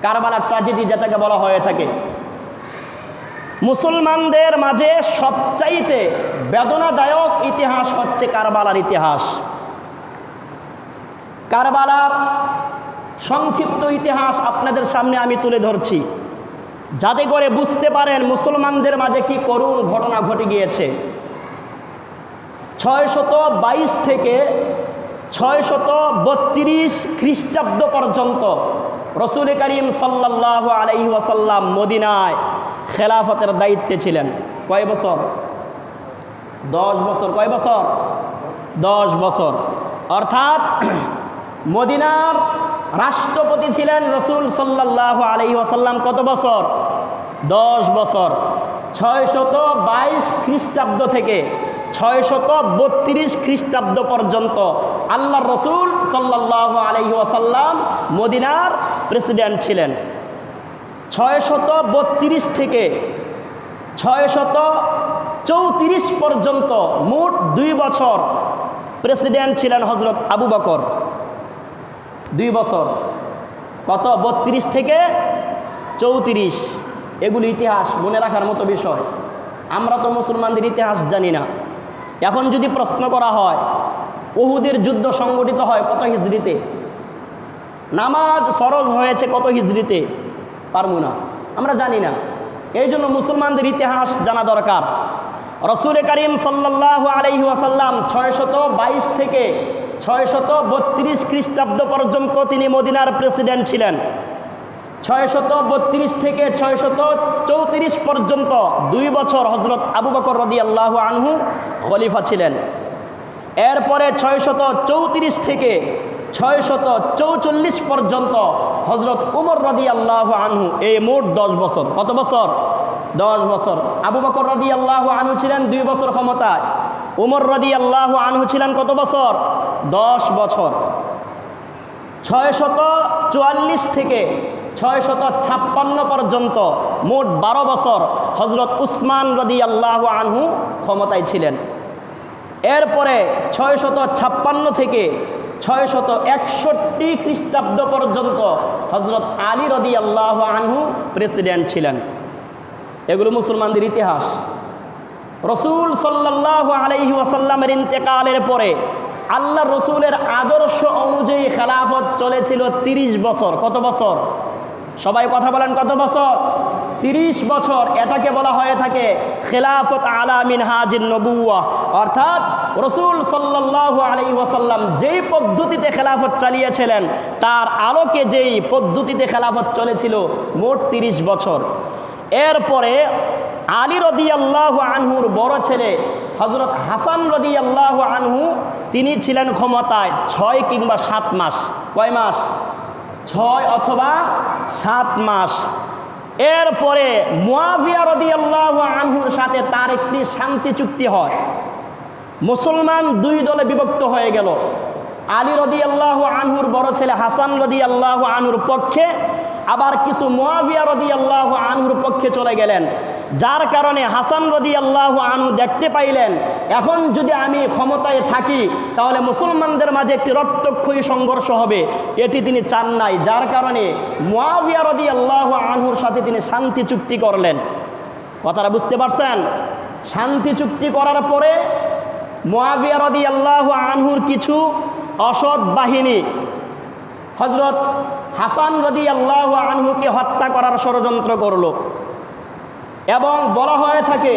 কারবালার ট্র্যাজেডি যেটাকে বলা হয়ে থাকে। মুসলমানদের মাঝে সবচাইতে বেদনাদায়ক ইতিহাস হচ্ছে কারবালার ইতিহাস। কারবালার সংক্ষিপ্ত ইতিহাস আপনাদের সামনে আমি তুলে ধরছি, যাতে করে বুঝতে পারেন মুসলমানদের মাঝে কি করুণ ঘটনা ঘটে গিয়েছে। 622 থেকে 632 খ্রিস্টাব্দ পর্যন্ত রসুল করিম সাল্লাল্লাহু আলাইহি ওয়াসাল্লাম মদিনায় খেলাফতের দায়িত্বে ছিলেন। কয় বছর? 10 বছর। কয় বছর? 10 বছর। অর্থাৎ মদিনার রাষ্ট্রপতি ছিলেন রসুল সাল্লাল্লাহু আলাইহি ওয়াসাল্লাম কত বছর? 10 বছর। 622 খ্রিস্টাব্দ থেকে 632 খ্রিস্টাব্দ পর্যন্ত আল্লাহর রসুল সাল্লাল্লাহু আলাইহি ওয়াসাল্লাম মদিনার প্রেসিডেন্ট ছিলেন। 632 থেকে 634 পর্যন্ত মোট 2 বছর প্রেসিডেন্ট ছিলেন হজরত আবু বকর। 2 বছর। কত? 32 থেকে 34। এগুলি ইতিহাস মনে রাখার মতো বিষয়। আমরা তো মুসলমানদের ইতিহাস জানি না। এখন যদি প্রশ্ন করা হয় উহুদের যুদ্ধ সংগঠিত হয় কত হিজরিতে, নামাজ ফরজ হয়েছে কত হিজরিতে, পারবো না, আমরা জানি না। এই জন্য মুসলমানদের ইতিহাস জানা দরকার। রসুল করিম সাল্লাল্লাহু আলাইহি ওয়াসাল্লাম 622 থেকে 632 খ্রিস্টাব্দ পর্যন্ত তিনি মদিনার প্রেসিডেন্ট ছিলেন। 632 থেকে 634 পর্যন্ত 2 বছর হজরত আবু বকর রাদিয়াল্লাহু আনহু খলিফা ছিলেন। এরপরে 634 থেকে 644 পর্যন্ত হজরত উমর রাদিয়াল্লাহু আনহু, এই মোট 10 বছর। কত বছর? 10 বছর। আবু বকর রাদিয়াল্লাহু আনহু ছিলেন 2 বছর ক্ষমতায়, উমর রাদিয়াল্লাহু আনহু ছিলেন কত বছর? 10 বছর। 644 থেকে 656 পর্যন্ত মোট 12 বছর হজরত উসমান রাদিয়াল্লাহু আনহু ক্ষমতায় ছিলেন। এরপরে 656 থেকে 661 খ্রিস্টাব্দ পর্যন্ত হজরত আলী রাদিয়াল্লাহু আনহু প্রেসিডেন্ট ছিলেন। এগুলো মুসলমানদের ইতিহাস। রসুল সাল্লাল্লাহু আলাইহি ওয়াসাল্লামের ইন্তেকালের পরে আল্লাহ রসুলের আদর্শ অনুযায়ী খেলাফত চলেছিল 30 বছর। কত বছর? সবাই কথা বলেন, কত বছর? 30 বছর। এটাকে বলা হয়ে থাকে খেলাফত আলা মিনহাজিন নবুওয়াহ, অর্থাৎ রসুল সাল্লাল্লাহু আলাইহি ওয়াসাল্লাম যেই পদ্ধতিতে খেলাফত চালিয়েছিলেন তার আলোকে যেই পদ্ধতিতে খেলাফত চলেছিল মোট 30 বছর। এরপরে আলী রাদিয়াল্লাহু আনহুর বড় ছেলে হজরত হাসান রাদিয়াল্লাহু আনহু, তিনি ছিলেন ক্ষমতায় 6 কিংবা 7 মাস। কয় মাস? 6 অথবা 7 মাস। এরপরে মুয়াবিয়া রাদিয়াল্লাহু আনহুর সাথে তার একটি শান্তি চুক্তি হয়। মুসলমান 2 দলে বিভক্ত হয়ে গেল। আলী রাদিয়াল্লাহু আনহুর বড় ছেলে হাসান রাদিয়াল্লাহু আনহুর পক্ষে, আবার কিছু মুয়াবিয়া রাদিয়াল্লাহু আনহুর পক্ষে চলে গেলেন। যার কারণে হাসান রাদিয়াল্লাহু আনহু দেখতে পাইলেন এখন যদি আমি ক্ষমতায় থাকি তাহলে মুসলমানদের মাঝে একটি রক্তক্ষয়ী সংঘর্ষ হবে, এটি তিনি চান নাই। যার কারণে মুয়াবিয়া রাদিয়াল্লাহু আনহুর সাথে তিনি শান্তি চুক্তি করলেন। কথাটা বুঝতে পারছেন? শান্তি চুক্তি করার পরে মুয়াবিয়া রাদিয়াল্লাহু আনহুর কিছু অসৎ বাহিনী হজরত হাসান রাদিয়াল্লাহু আনহুকে হত্যা করার ষড়যন্ত্র করল এবং বলা হয়ে থাকে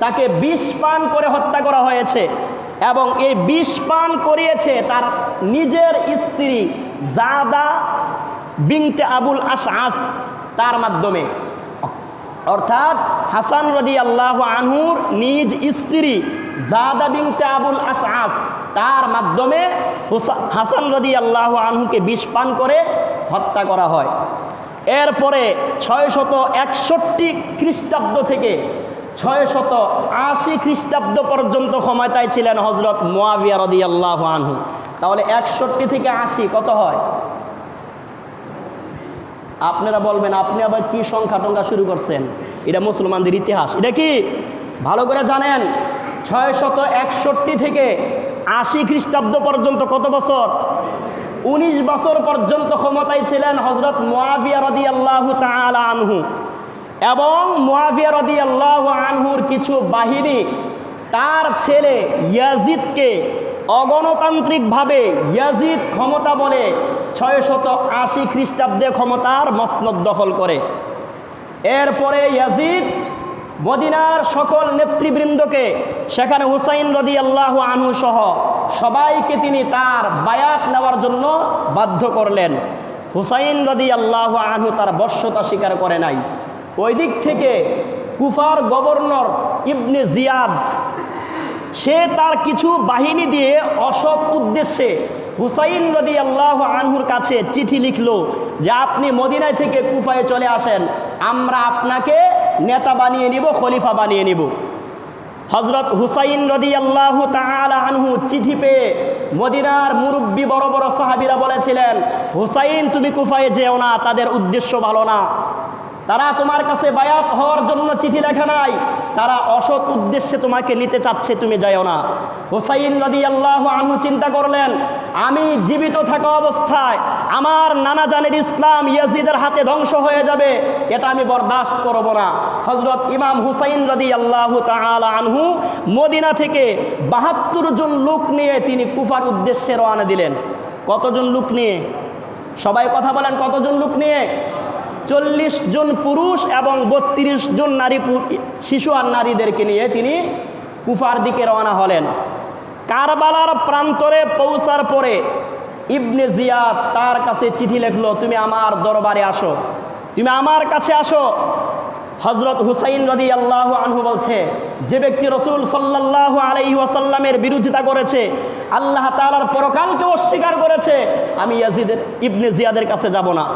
তাকে বিষ পান করে হত্যা করা হয়েছে এবং এই বিষ পান করিয়েছে তার নিজের স্ত্রী জাদা বিনতে আবুল আশআস তার মাধ্যমে। অর্থাৎ হাসান রাদিয়াল্লাহু আনহুর নিজ স্ত্রী জাদা বিনতে আবুল আশআস তার মাধ্যমে হাসান রাদিয়াল্লাহু আনহুকে বিষ পান করে হত্যা করা হয়। এরপরে 661 খ্রিস্টাব্দ থেকে 680 খ্রিস্টাব্দ পর্যন্ত ক্ষমতায় ছিলেন হজরত মুয়াবিয়া রাদিয়াল্লাহু আনহু। তাহলে 61 থেকে 80 কত হয়? আপনারা বলবেন আপনি আবার কি সংখ্যা টঙ্কা শুরু করছেন? এটা মুসলমানদের ইতিহাস, এটা কি ভালো করে জানেন। 661 থেকে 80 খ্রিস্টাব্দ পর্যন্ত কত বছর? 19 বছর পর্যন্ত ক্ষমতায় ছিলেন হযরত মুআবিয়া রাদিয়াল্লাহু তাআলা আনহু, এবং মুআবিয়া রাদিয়াল্লাহু আনহুর কিছু বাহিনী তার ছেলে ইয়াজিদকে অগণতান্ত্রিকভাবে ইয়াজিদ ক্ষমতা বলে 680 খ্রিস্টাব্দে ক্ষমতার মসনদ দখল করে। এরপরে ইয়াজিদ মদিনার সকল নেতৃবৃন্দকে, সেখানে হুসাইন রাদিয়াল্লাহু আনহু সহ সবাইকে তিনি তার বায়াত নেওয়ার জন্য বাধ্য করলেন। হুসাইন রাদিয়াল্লাহু আনহু তার বশ্যতা স্বীকার করে নাই। ওই দিক থেকে কুফার গভর্নর ইবনে জিয়াদ, সে তার কিছু বাহিনী দিয়ে অসৎ উদ্দেশ্যে হুসাইন রাদিয়াল্লাহু আনহুর কাছে চিঠি লিখলো যে আপনি মদিনায় থেকে কুফায় চলে আসেন, আমরা আপনাকে নেতা বানিয়ে নিব, খলিফা বানিয়ে নিব। হযরত হুসাইন রাদিয়াল্লাহু তাআলা আনহু চিঠি পেয়ে মদিনার মুরব্বী বড় বড় সাহাবীরা বলেছিলেন, হুসাইন তুমি কুফায় যেও না, তাদের উদ্দেশ্য ভালো না, তারা তোমার কাছে বায়াত হওয়ার জন্য চিঠি লেখা নাই, তারা অসৎ উদ্দেশ্যে তোমাকে নিতে চাচ্ছে, তুমি যাও না। হুসাইন রাদিয়াল্লাহু আনহু চিন্তা করলেন, আমি জীবিত থাকা অবস্থায় আমার নানা জানের ইসলাম ইয়াজিদের হাতে ধ্বংস হয়ে যাবে, এটা আমি বরদাস্ত করব না। হযরত ইমাম হুসাইন রাদিয়াল্লাহু তাআলা আনহু মদিনা থেকে 72 জন লোক নিয়ে তিনি কুফার উদ্দেশ্যে রওনা দিলেন। কতজন লোক নিয়ে? সবাই কথা বলেন, কতজন লোক নিয়ে? 40 জন পুরুষ এবং 32 জন নারী, শিশু আর নারীদেরকে নিয়ে তিনি কুফার দিকে রওনা হলেন। কারবালার প্রান্তরে পৌঁছার পরে ইবনে জিয়াদ তার কাছে চিঠি লিখলো, তুমি আমার দরবারে আসো, তুমি আমার কাছে আসো। হযরত হুসাইন রাদিয়াল্লাহু আনহু বলছে, যে ব্যক্তি রাসূল সাল্লাল্লাহু আলাইহি ওয়াসাল্লামের বিরোধিতা করেছে, আল্লাহ তাআলার পরকালকে অস্বীকার করেছে, আমি ইবনে জিয়াদের কাছে যাব না।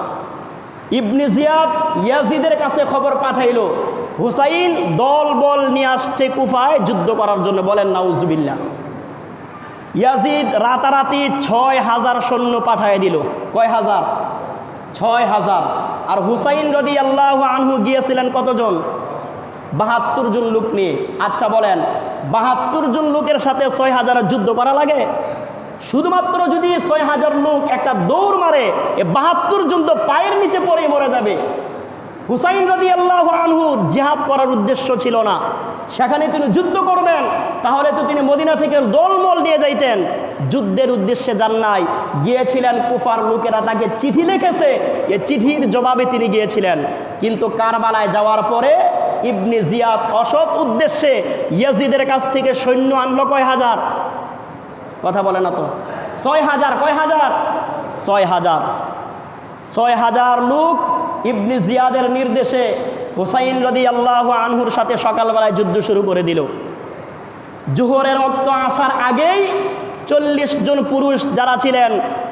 ইবনে জিয়াদ ইয়াজিদের কাছে খবর পাঠাইল, হুসাইন দল বল নিয়ে আসছে কুফায় যুদ্ধ করার জন্য। বলেন নাউজুবিল্লাহ। ইয়াজিদ রাতারাতি 6000 সৈন্য পাঠিয়ে দিল। কয় হাজার? 6000। আর হুসাইন রাদিয়াল্লাহু আনহু গিয়েছিলেন কতজন? 72 জন লোক নিয়ে। আচ্ছা বলেন, 72 জন লোকের সাথে 6000 যুদ্ধ করা লাগে? শুধুমাত্র যদি 6000 লোক একটা দৌড় মারে, 72 জন তো পায়ের নিচে পড়ে মরে যাবে। হুসাইন রাদিয়াল্লাহু আনহু জিহাদ করার উদ্দেশ্য ছিল না, সেখানে তিনি যুদ্ধ করবেন, তাহলে তো তিনি মদিনা থেকে দলমল নিয়ে যাইতেন। যুদ্ধের উদ্দেশ্যে যান নাই, গিয়েছিলেন কুফার লোকেরা তাকে চিঠি লিখেছে, এই চিঠির জবাবে তিনি গিয়েছিলেন। কিন্তু কারবালায় যাওয়ার পরে ইবনে জিয়াদ অসৎ উদ্দেশ্যে ইয়াজিদের কাছ থেকে সৈন্য আনলো কয় হাজার? কথা বলে না তো? 6000। কয় হাজার? 6000। 6000 লোক ইবনে জিয়াদের নির্দেশে হুসাইন রাদিয়াল্লাহু আনহুর সাথে সকালবেলায় যুদ্ধ শুরু করে দিল। জোহরের ওয়াক্ত আসার আগেই 40 জন পুরুষ যারা ছিলেন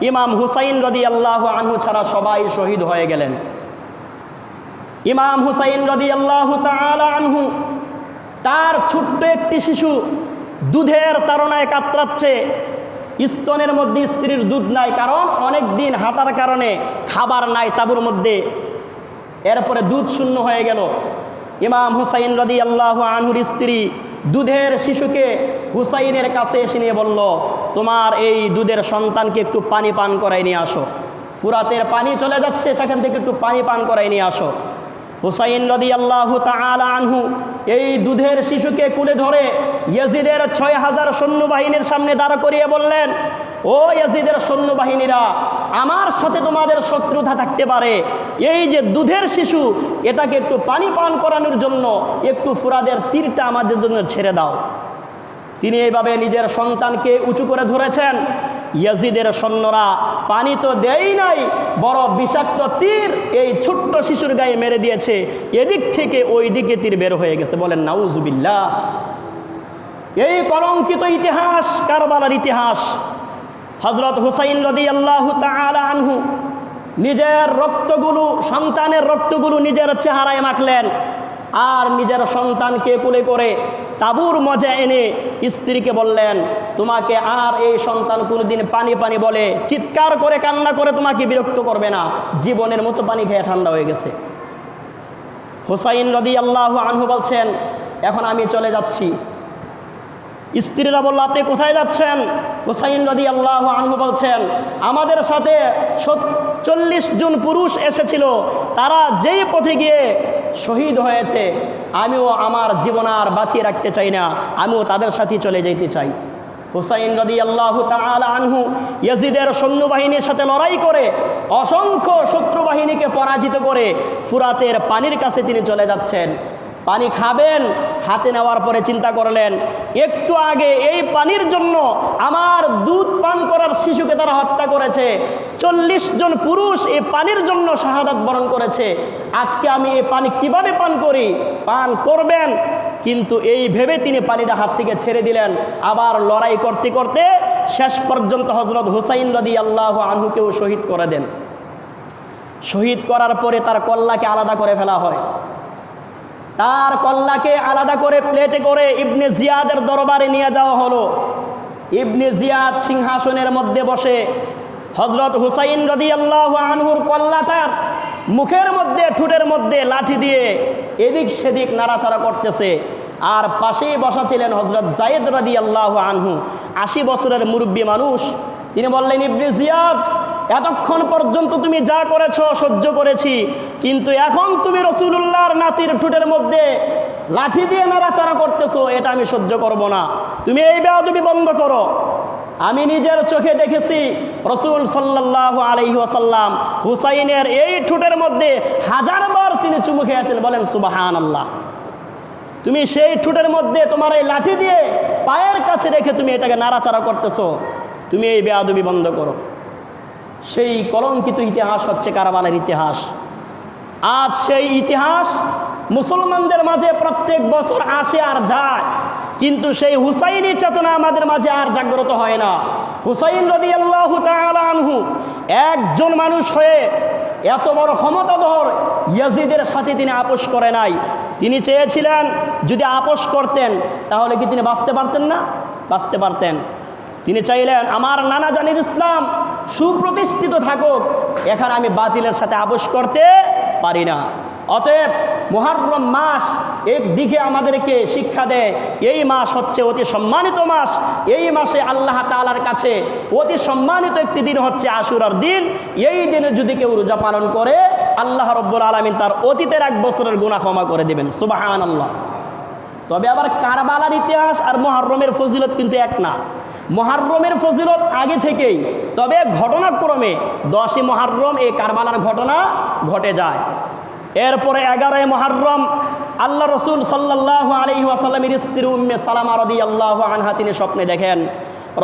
ইমাম হুসাইন রাদিয়াল্লাহু আনহু ছাড়া সবাই শহীদ হয়ে গেলেন। ইমাম হুসাইন রাদিয়াল্লাহু তাআলা আনহু, তার ছোট্ট একটি শিশু দুধের তাড়নায় কাতরাচ্ছে, স্তনের মধ্যে স্ত্রীর দুধ নাই, কারণ অনেক দিন হাঁটার কারণে খাবার নাই তাঁবুর মধ্যে। এরপরে দুধ শূন্য হয়ে গেল। ইমাম হুসাইন রাদিয়াল্লাহু আনহুর স্ত্রী দুধের শিশুকে হুসাইনের কাছে এসে নিয়ে বলল, তোমার এই দুধের সন্তানকে একটু পানি পান করাই নিয়ে আসো, ফুরাতের পানি চলে যাচ্ছে, সেখান থেকে একটু পানি পান করাই নিয়ে আসো। হুসাইন রাদিয়াল্লাহু তাআলা আনহু এই দুধের শিশুকে কুলে ধরে ইয়াজিদের 6000 সৈন্যবাহিনীর সামনে দাঁড় করিয়ে বললেন, ও ইয়াজিদের সৈন্যবাহিনীরা, আমার সাথে তোমাদের শত্রুতা থাকতে পারে, এই যে দুধের শিশু, এটাকে একটু পানি পান করানোর জন্য একটু ফুরাদের তীরটা আমাদের জন্য ছেড়ে দাও। তিনি এইভাবে নিজের সন্তানকে উঁচু করে ধরেছেন। ইয়াজিদের সৈন্যরা পানি তো দেয় নাই, বড় বিষাক্ত তীর এই ছোট্ট শিশুর গায়ে মেরে দিয়েছে, এদিক থেকে ওই দিকে তীর বের হয়ে গেছে। বলেন নাউজুবিল্লাহ। এই কলঙ্কিত ইতিহাস কারবালার ইতিহাস। হযরত হুসাইন রাদিয়াল্লাহু তাআলা আনহু নিজের রক্তগুলো, সন্তানের রক্তগুলো নিজের চেহারায় মাখলেন, আর নিজের সন্তানকে কোলে করে তাঁবুর মজা এনে স্ত্রীকে বললেন, তোমাকে আর এই সন্তান কোনোদিন পানি পানি বলে চিৎকার করে কান্না করে তোমাকে বিরক্ত করবে না, জীবনের মতো পানি খেয়ে ঠান্ডা হয়ে গেছে। হুসাইন রাদিয়াল্লাহু আনহু বলছেন, এখন আমি চলে যাচ্ছি। স্ত্রীরা বলল, আপনি কোথায় যাচ্ছেন? হুসাইন রাদিয়াল্লাহু আনহু বলছেন, আমাদের সাথে 40 জন পুরুষ এসেছিল, তারা যেই পথে গিয়ে শহীদ হয়েছে, আমিও আমার জীবন আর বাঁচিয়ে রাখতে চাই না, আমিও তাদের সাথে চলে যেতে চাই। হুসাইন রাদিয়াল্লাহু তাআলা আনহু ইয়াজিদের সৈন্যবাহিনীর সাথে লড়াই করে অসংখ্য শত্রু বাহিনীকে পরাজিত করে ফুরাতের পানির কাছে তিনি চলে যাচ্ছেন। পানি খাবেন, হাতে নেওয়ার পরে চিন্তা করলেন, একটু আগে এই পানির জন্য আমার দুধ পান করার শিশুকে তারা হত্যা করেছে, 40 জন পুরুষ এই পানির জন্য শাহাদাত বরণ করেছে, আজকে আমি এই পানি কিভাবে পান করি? পান করবেন, কিন্তু এই ভেবে তিনি পানিটা হাত থেকে ছেড়ে দিলেন। আবার লড়াই করতে করতে শেষ পর্যন্ত হযরত হুসাইন রাদিয়াল্লাহু আনহুকেও শহীদ করে দেন। শহীদ করার পরে তার কল্লাকে আলাদা করে ফেলা হয়। তার কল্লাকে আলাদা করে প্লেটে করে ইবনে জিয়াদের দরবারে নিয়ে যাওয়া হলো। ইবনে জিয়াদ সিংহাসনের মধ্যে বসে হযরত হুসাইন রাদিয়াল্লাহু আনহুর কল্লাটার মুখের মধ্যে, ঠোঁটের মধ্যে লাঠি দিয়ে এদিক সেদিক নাড়াচাড়া করতেছে। আর পাশেই বসা ছিলেন হযরত যায়েদ রাদিয়াল্লাহু আনহু, 80 বছরের মুরব্বী মানুষ। তিনি বললেন, ইবনে জিয়াদ, এতক্ষণ পর্যন্ত তুমি যা করেছো সহ্য করেছি, কিন্তু এখন তুমি রাসূলুল্লাহর নাতির ঠোঁটের মধ্যে লাঠি দিয়ে নাড়াচাড়া করতেছো, এটা আমি সহ্য করব না, তুমি এই বেয়াদবি বন্ধ করো। আমি নিজের চোখে দেখেছি রাসূল সাল্লাল্লাহু আলাইহি ওয়াসাল্লাম হুসাইনের এই ঠোঁটের মধ্যে 1000 বার তিনি চুমু খেয়েছেন। বলেন সুবহানাল্লাহ। তুমি সেই ঠোঁটের মধ্যে তোমার এই লাঠি দিয়ে পায়ের কাছে রেখে তুমি এটাকে নাড়াচাড়া করতেছো, তুমি এই বেয়াদবি বন্ধ করো। সেই কলঙ্কিত ইতিহাস হচ্ছে কারবালার ইতিহাস। আজ সেই ইতিহাস মুসলমানদের মাঝে প্রত্যেক বছর আসে আর যায়, কিন্তু সেই হুসাইনি চেতনা আমাদের মাঝে আর জাগ্রত হয় না। হুসাইন রাদিয়াল্লাহু তাআলা আনহু একজন মানুষ হয়ে এত বড় ক্ষমতাধর ইয়াজিদের সাথে তিনি আপোষ করে নাই। তিনি চেয়েছিলেন যদি আপোষ করতেন তাহলে কি তিনি বাঁচতে পারতেন না? বাঁচতে পারতেন। তিনি চাইলেন আমার নানা জানির ইসলাম সুপ্রতিষ্ঠিত থাকুক, এখানে আমি বাতিলের সাথে আপোষ করতে পারি না। অতএব মুহররম মাস একদিকে আমাদেরকে শিক্ষা দেয়, এই মাস হচ্ছে অতি সম্মানিত মাস। এই মাসে আল্লাহ তাআলার কাছে অতি সম্মানিত একটি দিন হচ্ছে আশুরার দিন। এই দিনে যদি কেউ রোজা পালন করে আল্লাহ রাব্বুল আলামিন তার অতীতের 1 বছরের গুনাহ ক্ষমা করে দেবেন। সুবহানাল্লাহ। তবে আবার কারবালার ইতিহাস আর মুহররমের ফজিলত কিন্তু এক না। মুহররমের ফজিলত আগে থেকেই, তবে ঘটনাক্রমে 10ই মুহররম এই কারবালার ঘটনা ঘটে যায়। এরপরে 11ই মুহররম আল্লাহ রসুল সাল্লাল্লাহু আলাইহি ওয়াসাল্লামের স্ত্রী উম্মে সালামা রাদিয়াল্লাহু আনহা তিনি স্বপ্নে দেখেন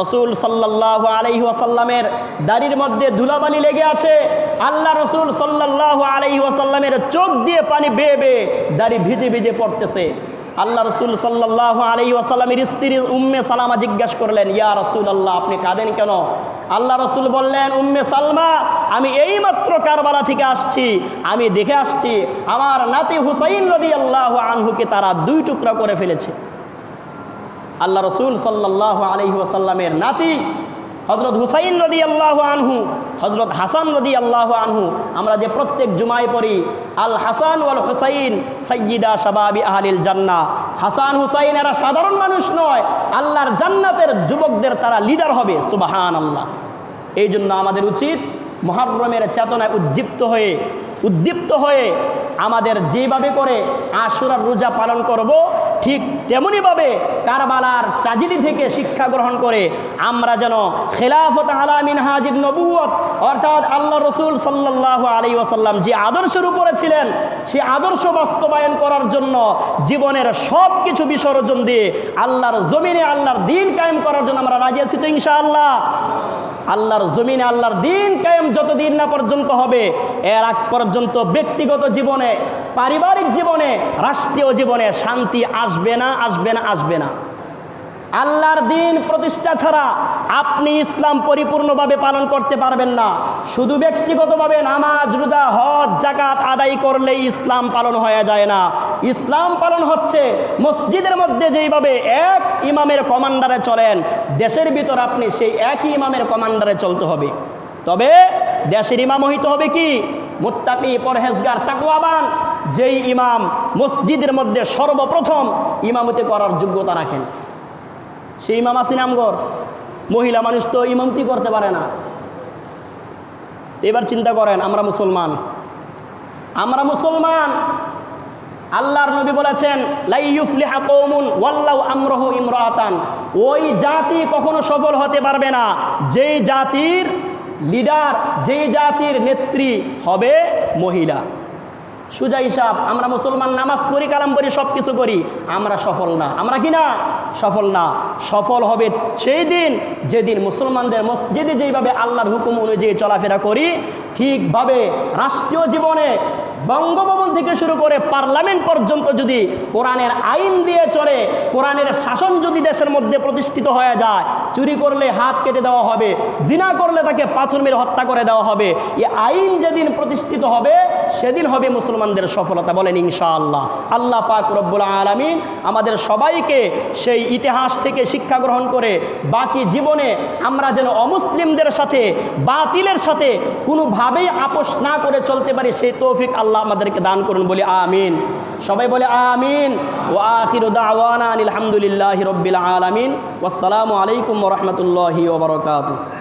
রসুল সাল্লাল্লাহু আলাইহি ওয়াসাল্লামের দাড়ির মধ্যে ধুলাবালি লেগে আছে। আল্লাহ রসুল সাল্লাল্লাহু আলাইহি ওয়াসাল্লামের চোখ দিয়ে পানি বেয়ে বেয়ে দাড়ি ভিজে ভিজে পড়তেছে। আল্লাহ রসুল সাল্লাল্লাহু আলাইহি ওয়াসাল্লামের স্ত্রী উম্মে সালামা জিজ্ঞাসা করলেন, ইয়া রাসূলুল্লাহ, আপনি কাঁদেন কেন? আল্লাহ রসুল বললেন, উম্মে সালমা, আমি এইমাত্র কারবালা থেকে আসছি, আমি দেখে আসছি আমার নাতি হুসাইন রাদিয়াল্লাহু আনহুকে তারা 2 টুকরা করে ফেলেছে। আল্লাহ রসুল সাল্লাল্লাহু আলাইহি ওয়াসাল্লামের নাতি হযরত হুসাইন রাদিয়াল্লাহু আনহু, হযরত হাসান রাদিয়াল্লাহু আনহু, আমরা যে প্রত্যেক জুমায় পড়ি আল হাসান ওয়াল হুসাইন সাইয়্যিদা শাবাবি আহলিল জান্নাহ। হাসান হুসাইন এরা সাধারণ মানুষ নয়, আল্লাহর জান্নাতের যুবকদের তারা লিডার হবে। সুবহানাল্লাহ। এই জন্য আমাদের উচিত মুহররমের চেতনায় উদ্দীপ্ত হয়ে আমাদের যেভাবে করে আশুরার রোজা পালন করব, ঠিক তেমনিভাবে কারবালার ট্র্যাজেডি থেকে শিক্ষা গ্রহণ করে আমরা যেন খেলাফত আলা মিনহাজিন নবুয়ত, অর্থাৎ আল্লাহ রসুল সাল্লাল্লাহু আলাইহি ওয়াসাল্লাম যে আদর্শের উপরে ছিলেন সেই আদর্শ বাস্তবায়ন করার জন্য জীবনের সব কিছু বিসর্জন দিয়ে আল্লাহর জমিনে আল্লাহর দ্বীন কায়েম করার জন্য আমরা রাজি আছি তো ইনশাআল্লাহ? আল্লাহর জমিনে আল্লাহর দ্বীন কায়েম যতদিন না পর্যন্ত হবে, এর আগ পর্যন্ত ব্যক্তিগত জীবনে, পারিবারিক জীবনে, রাষ্ট্রীয় জীবনে শান্তি আসবে না, আসবে না, আসবে না। আল্লাহর দ্বীন প্রতিষ্ঠা ছাড়া আপনি ইসলাম পরিপূর্ণভাবে পালন করতে পারবেন না। শুধু ব্যক্তিগতভাবে নামাজ, রোজা, হজ, যাকাত আদায় করলেই ইসলাম পালন হয়ে যায় না। ইসলাম পালন হচ্ছে মসজিদের মধ্যে যেইভাবে এক ইমামের কমান্ডারে চলেন, দেশের ভিতর আপনি সেই একই ইমামের কমান্ডারে চলতে হবে। তবে দেশের ইমাম হইতে হবে কি? মুত্তাকি, পরহেজগার, তাকওয়াবান, যেই ইমাম মসজিদের মধ্যে সর্বপ্রথম ইমামতি করার যোগ্যতা রাখেন। সেই ইমাম আছেন আমগর? মহিলা মানুষ তো ইমামতি করতে পারে না। এবার চিন্তা করেন, আমরা মুসলমান, আল্লাহর নবী বলেছেন লা ইউফলিহা কওমুন ওয়াল্লাউ আমরহু ইমরাতান, ওই জাতি কখনো সফল হতে পারবে না যেই জাতির লিডার, যেই জাতির নেত্রী হবে মহিলা। সোজা হিসাব, আমরা মুসলমান, নামাজ পড়ি, কালাম পড়ি, সব কিছু করি, আমরা সফল না। আমরা কি না? সফল না। সফল হবে সেই দিন যেদিন মুসলমানদের মসজিদে যেইভাবে আল্লাহর হুকুম অনুযায়ী চলাফেরা করি, ঠিকভাবে রাষ্ট্রীয় জীবনে বঙ্গভবন থেকে শুরু করে পার্লামেন্ট পর্যন্ত যদি কোরআনের আইন দিয়ে চলে, কোরআনের শাসন যদি দেশের মধ্যে প্রতিষ্ঠিত হয়ে যায়, চুরি করলে হাত কেটে দেওয়া হবে, জিনা করলে তাকে পাথর মেরে হত্যা করে দেওয়া হবে, এই আইন যেদিন প্রতিষ্ঠিত হবে সেদিন হবে মুসলমানদের সফলতা। বলেন ইনশাআল্লাহ। আল্লাহ পাক রব্বুল আলামিন আমাদের সবাইকে সেই ইতিহাস থেকে শিক্ষা গ্রহণ করে বাকি জীবনে আমরা যেন অমুসলিমদের সাথে, বাতিলের সাথে কোনোভাবেই আপোষ না করে চলতে পারি, সেই তৌফিক আল্লাহ আমাদেরকে দান করুন। বলি আমিন। সবাই বলে আমিন। ওয়া আখিরু দাওয়ানা আলহামদুলিল্লাহি রাব্বিল আলামিন। ওয়াসসালামু আলাইকুম ওয়া রাহমাতুল্লাহি ওয়া বারাকাতুহু।